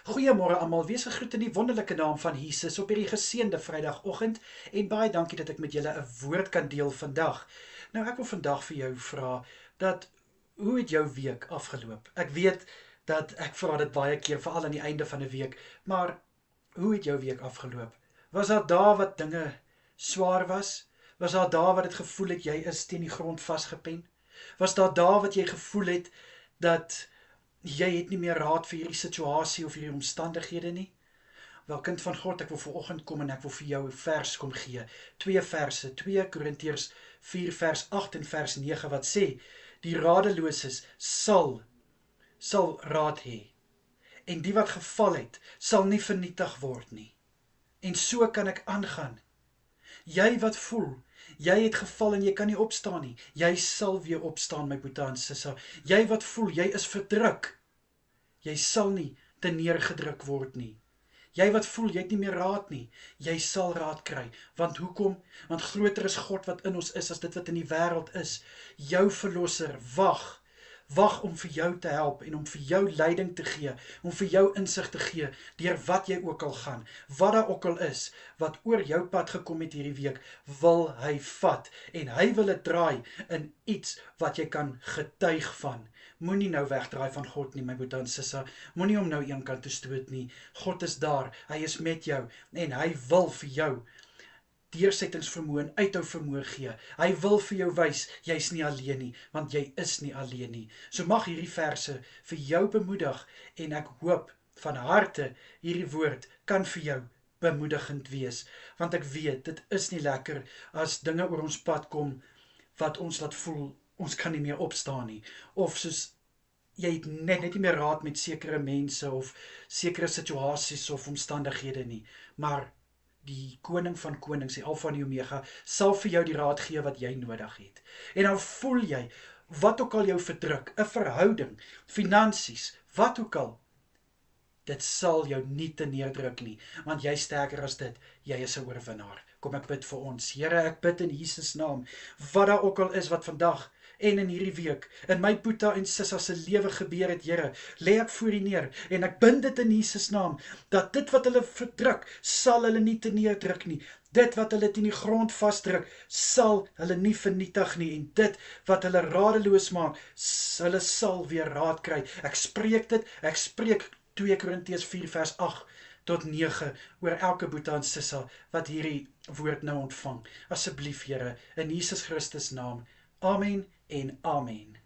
Goeiemôre almal, wees gegroet in die wonderlike naam van Jesus op hierdie geseënde Vrydagoggend en baie dankie dat ek met julle 'n woord kan deel vandag. Nou ek wil vandag vir jou vra dat hoe het jou week afgeloop? Ek weet dat ek vra dit baie keer veral aan die einde van 'n week, maar hoe het jou week afgeloop? Was daar dae wat dinge swaar was? Was daar dae wat dit gevoel het jy is teen die grond vasgepen? Was daar dae wat jy gevoel het dat jy het nie meer raad vir hierdie situasie of hierdie omstandighede nie? Wel, kind van God, ek wil vanoggend kom en ek wil vir jou 'n vers kom gee. Twee verse, 2 Korintiërs 4 vers 8 en vers 9 wat sê: Die radeloses sal raad hê en die wat geval het sal nie vernietig word nie. En so kan ek aangaan. Jy wat voel, jy het geval en jy kan nie opstaan nie, jy sal weer opstaan, my boetie en sissa. Jy wat voel, jy is verdruk, jy sal nie te neergedruk word nie. Jy wat voel, jy het nie meer raad nie, jy sal raad kry. Want hoekom? Want groter is God wat in ons is as dit wat in die wêreld is. Jou verlosser wag om vir jou te help en om vir jou leiding te gee, om vir jou insig te gee, deur wat jy ook al gaan, wat daar ook al is, wat oor jou pad gekom het hierdie week, wil hy vat, en hy wil dit draai in iets wat jy kan getuig van. Moenie nou wegdraai van God nie, my boetie en sissa, moenie hom nou een kant toe stoot nie. God is daar, hy is met jou, en hy wil vir jou deursettingsvermoë en uithou vermoë gee. Hy wil vir jou wys, jy's nie alleen nie, want jy is nie alleen nie. So mag hierdie verse vir jou bemoedig, en ek hoop van harte hierdie woord kan vir jou bemoedigend wees, want ek weet, dit is nie lekker as dinge oor ons pad kom, wat ons laat voel, ons kan nie meer opstaan nie, of soos jy het net nie meer raad met sekere mense, of sekere situasies of omstandighede nie, maar die koning van konings, die Alfa en die Omega, sal vir jou die raad gee wat jy nodig het. En dan voel jy, wat ook al jou verdruk, 'n verhouding, finansies, wat ook al, dit sal jou nie te neerdruk nie, want jy sterker as dit, jy is 'n oorwinnaar. Kom ek bid vir ons. Here, ek bid in Jesus naam, wat daar ook al is wat vandag en in hierdie week, in my boetie en sissa se lewe gebeur het, Here, lê ek voor U neer, en ek bind dit in Jesus naam, dat dit wat hulle verdruk, sal hulle nie te neerdruk nie, dit wat hulle teen die grond vasdruk, sal hulle nie vernietig nie, en dit wat hulle radeloos maak, hulle sal weer raad kry. Ek spreek dit, ek spreek 2 Korintiërs 4 vers 8 tot 9 oor elke boetie en sissa wat hierdie woord nou ontvang. Asseblief, Here, in Jesus Christus naam. Amen en amen.